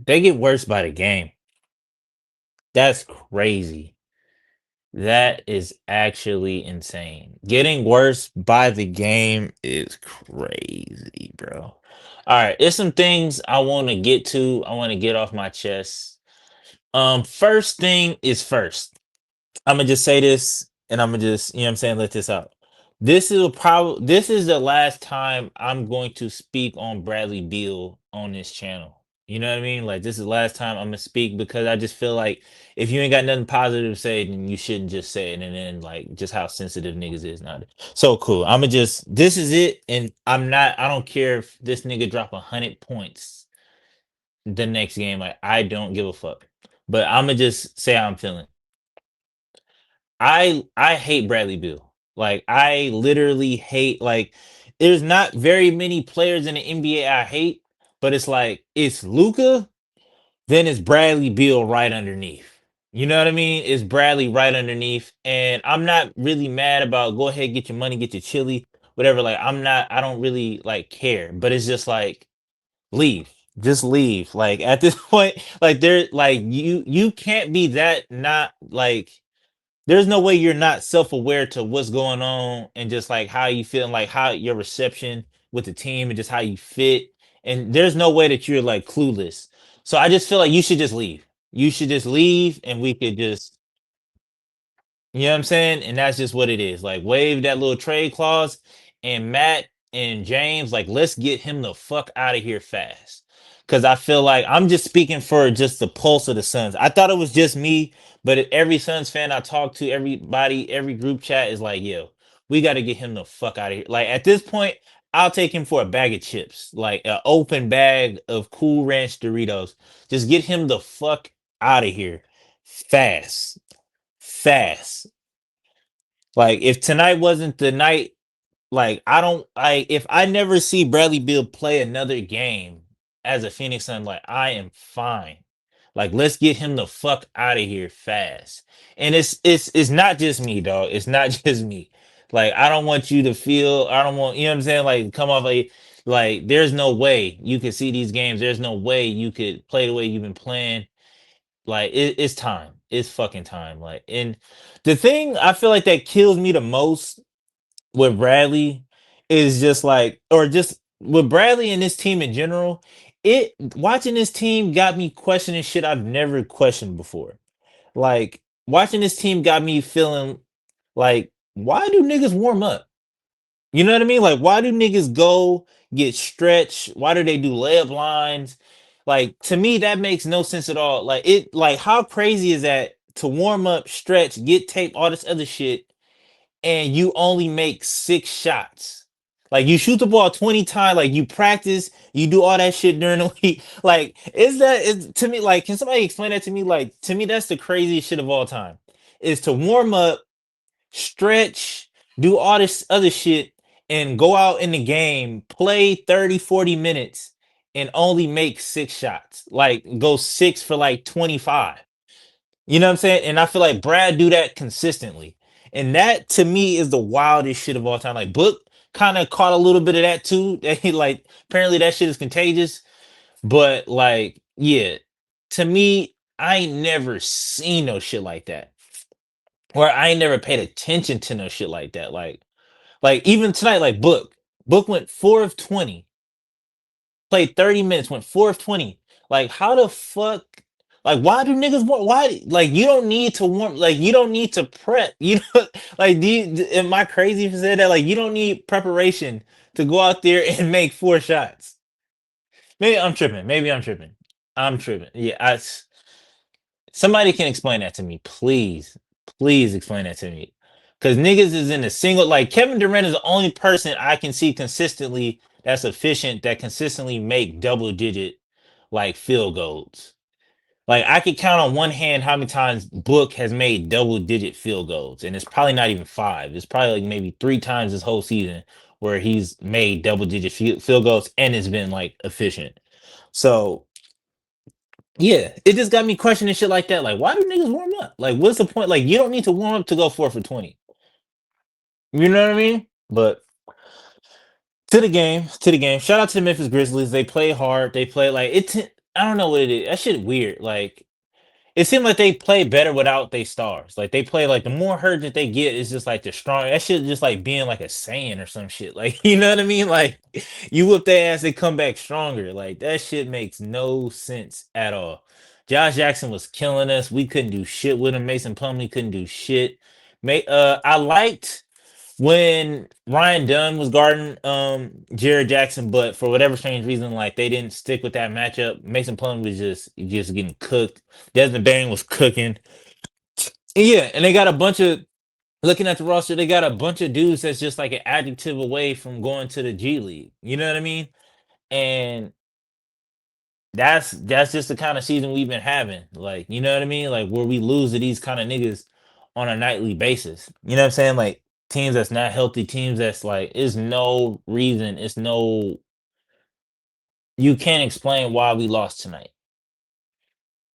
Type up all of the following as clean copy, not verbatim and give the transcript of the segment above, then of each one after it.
They get worse by the game. That's crazy. That is actually insane. Getting worse by the game is crazy, bro. All right, there's some things I want to get to. I want to get off my chest. First thing is first. I'm gonna just say this, and I'm gonna just, you know what I'm saying, let this out. This is the last time I'm going to speak on Bradley Beal on this channel. You know what I mean? Like this is the last time I'm gonna speak because I just feel like if you ain't got nothing positive to say, then you shouldn't just say it. And then like just how sensitive niggas is now. So cool. I'ma just this is it, and I don't care if this nigga drop 100 points the next game. Like I don't give a fuck. But I'ma just say how I'm feeling. I hate Bradley Beal. Like I literally hate like there's not very many players in the NBA I hate, but it's like it's Luca, then it's Bradley Beal right underneath. You know what I mean? It's Bradley right underneath. And I'm not really mad about go ahead, get your money, get your chili, whatever. Like I don't really like care, but it's just like leave. Just leave. Like at this point, like there like you can't be that not like there's no way you're not self-aware to what's going on and just like how you feel and like how your reception with the team and just how you fit. And there's no way that you're like clueless. So I just feel like you should just leave. You should just leave and we could just you know what I'm saying? And that's just what it is. Like waive that little trade clause and Matt and James, like let's get him the fuck out of here fast. Cause I feel like I'm just speaking for just the pulse of the Suns. I thought it was just me, but every Suns fan I talk to, everybody, every group chat is like, yo, we got to get him the fuck out of here. Like at this point, I'll take him for a bag of chips, like an open bag of Cool Ranch Doritos. Just get him the fuck out of here fast. Fast. Like if tonight wasn't the night, like I don't I if I never see Bradley Beal play another game as a Phoenix Sun, like I am fine. Like let's get him the fuck out of here fast. And it's not just me, dog. It's not just me. Like I don't want you to feel I don't want you know what I'm saying, like come off like there's no way you could see these games. There's no way you could play the way you've been playing. Like it's time. It's fucking time. Like and the thing I feel like that kills me the most with Bradley is just like, or just with Bradley and this team in general, it watching this team got me questioning shit I've never questioned before. Like watching this team got me feeling like, why do niggas warm up? You know what I mean? Like, why do niggas go get stretched? Why do they do layup lines? Like, to me, that makes no sense at all. Like, how crazy is that to warm up, stretch, get tape, all this other shit, and you only make 6 shots? Like, you shoot the ball 20 times, like, you practice, you do all that shit during the week. Like, is to me, like, can somebody explain that to me? Like, to me, that's the craziest shit of all time. Is to warm up, stretch, do all this other shit, and go out in the game, play 30, 40 minutes, and only make 6 shots. Like go 6 for like 25. You know what I'm saying? And I feel like Brad do that consistently. And that to me is the wildest shit of all time. Like Book kind of caught a little bit of that too. That he like apparently that shit is contagious. But like, yeah, to me, I ain't never seen no shit like that. Or I ain't never paid attention to no shit like that. Like even tonight, like Book went 4 of 20, played 30 minutes, went 4 of 20. Like how the fuck? Like why do niggas want? Why like you don't need to warm? Like you don't need to prep. You know, like am I crazy if I said that? Like you don't need preparation to go out there and make 4 shots. Maybe I'm tripping. Maybe I'm tripping. I'm tripping. Yeah, somebody can explain that to me, please. Please explain that to me. Because niggas is in a single like Kevin Durant is the only person I can see consistently that's efficient that consistently make double digit like field goals. Like I could count on one hand how many times Book has made double digit field goals, and it's probably not even five. It's probably like maybe 3 times this whole season where he's made double digit field goals and it's been like efficient. So yeah, it just got me questioning shit like that. Like, why do niggas warm up? Like, what's the point? Like, you don't need to warm up to go 4 for 20. You know what I mean? But to the game. Shout out to the Memphis Grizzlies. They play hard. They play like it. I don't know what it is. That shit weird. Like it seemed like they play better without they stars. Like they play like the more hurt that they get, it's just like the strong. That shit just like being like a Saiyan or some shit. Like you know what I mean? Like you whoop their ass, they come back stronger. Like that shit makes no sense at all. Josh Jackson was killing us. We couldn't do shit with him. Mason Plumlee couldn't do shit. I liked when Ryan Dunn was guarding Jared Jackson, but for whatever strange reason, like they didn't stick with that matchup. Mason Plum was just getting cooked. Desmond Bain was cooking. Yeah, and they got a bunch of looking at the roster, they got a bunch of dudes that's just like an adjective away from going to the G League. You know what I mean? And that's just the kind of season we've been having. Like, you know what I mean? Like where we lose to these kind of niggas on a nightly basis. You know what I'm saying? Like teams that's not healthy, teams that's like is no reason, it's no you can't explain why we lost tonight.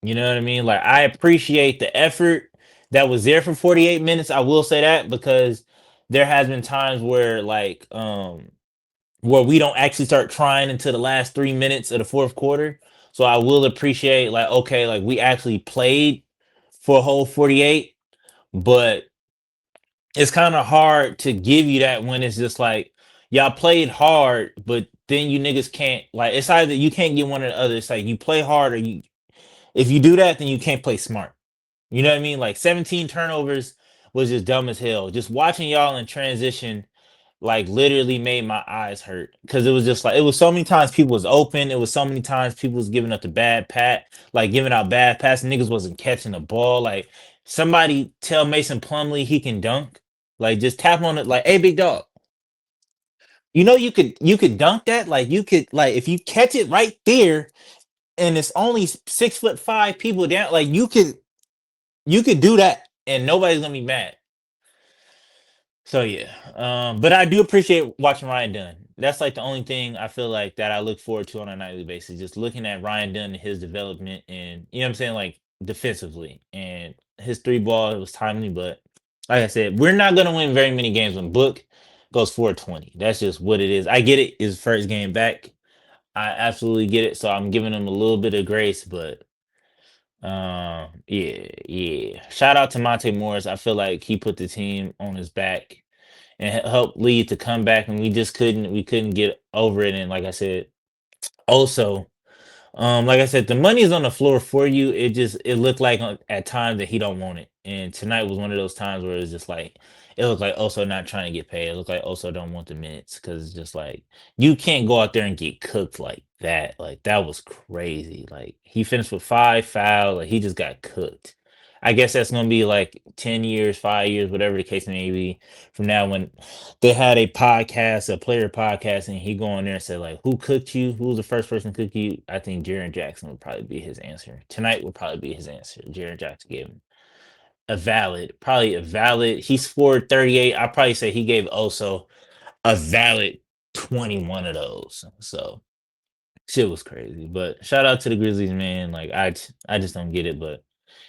You know what I mean? Like I appreciate the effort that was there for 48 minutes. I will say that because there has been times where we don't actually start trying into the last 3 minutes of the fourth quarter. So I will appreciate like okay, like we actually played for a whole 48, but it's kind of hard to give you that when it's just like y'all played hard, but then you niggas can't like it's either you can't get one or the other. It's like you play hard or you if you do that, then you can't play smart. You know what I mean? Like 17 turnovers was just dumb as hell. Just watching y'all in transition like literally made my eyes hurt because it was just like it was so many times people was open. It was so many times people was giving up the bad pat, like giving out bad passes. Niggas wasn't catching the ball. Like somebody tell Mason Plumlee he can dunk. Like just tap on it. Like, hey, big dog. You know you could dunk that. Like you could like if you catch it right there, and it's only 6'5" people down. Like you could do that, and nobody's gonna be mad. So yeah, but I do appreciate watching Ryan Dunn. That's like the only thing I feel like that I look forward to on a nightly basis. Just looking at Ryan Dunn and his development, and you know what I'm saying, like defensively, and his three ball was timely. But like I said, we're not gonna win very many games when Book goes 420. That's just what it is. I get it. His first game back. I absolutely get it. So I'm giving him a little bit of grace, but yeah, yeah. Shout out to Monte Morris. I feel like he put the team on his back and helped lead to comeback, and we couldn't get over it. And like I said, also like I said, the money is on the floor for you. It looked like at times that he don't want it, and tonight was one of those times where it's just like it looked like also not trying to get paid. It looked like also don't want the minutes because it's just like you can't go out there and get cooked like that. Like that was crazy. Like he finished with 5 fouls. Like he just got cooked. I guess that's gonna be like 10 years, 5 years, whatever the case may be. From now, when they had a podcast, a player podcast, and he go on there and said like, "Who cooked you? Who was the first person to cook you?" I think Jaren Jackson would probably be his answer. Tonight would probably be his answer. Jaren Jackson gave him probably a valid. He scored 38. I probably say he gave Oso a valid 21 of those. So shit was crazy. But shout out to the Grizzlies, man. Like I just don't get it, but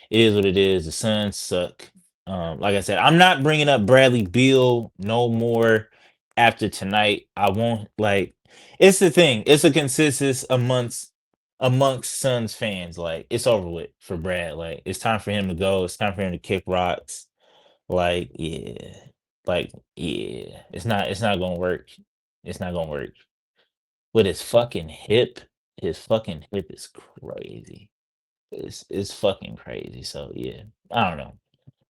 it is what it is. The Suns suck. Like I said, I'm not bringing up Bradley Beal no more after tonight. I won't like. It's the thing. It's a consensus amongst Suns fans. Like it's over with for Brad. Like it's time for him to go. It's time for him to kick rocks. Like yeah, like yeah. It's not gonna work. It's not gonna work. With his fucking hip, his fucking hip is crazy. It's fucking crazy. So yeah, I don't know.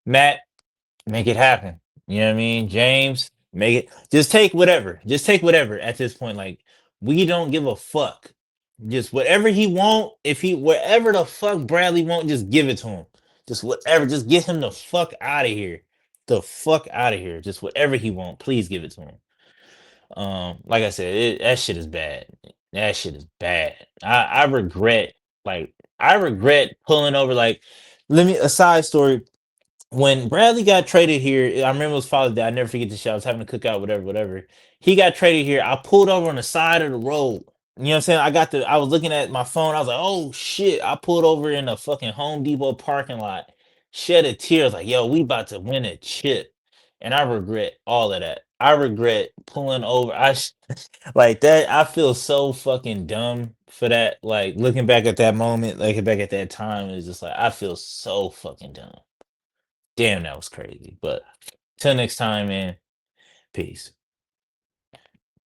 Matt, make it happen. You know what I mean? James, make it. Just take whatever. Just take whatever at this point. Like we don't give a fuck. Just whatever he want. If he whatever the fuck Bradley want, just give it to him. Just whatever. Just get him the fuck out of here. The fuck out of here. Just whatever he want. Please give it to him. Like I said, that shit is bad. That shit is bad. I regret like I regret pulling over like let me a side story. When Bradley got traded here, I remember it was Father's Day. I never forget the shit. I was having a cookout, whatever, whatever. He got traded here. I pulled over on the side of the road. You know what I'm saying? I was looking at my phone. I was like, oh shit. I pulled over in a fucking Home Depot parking lot, shed a tear. I was like, yo, we about to win a chip. And I regret all of that. I regret pulling over. Like that. I feel so fucking dumb for that. Like looking back at that moment, looking back at that time, it's just like I feel so fucking dumb. Damn, that was crazy. But till next time, man. Peace.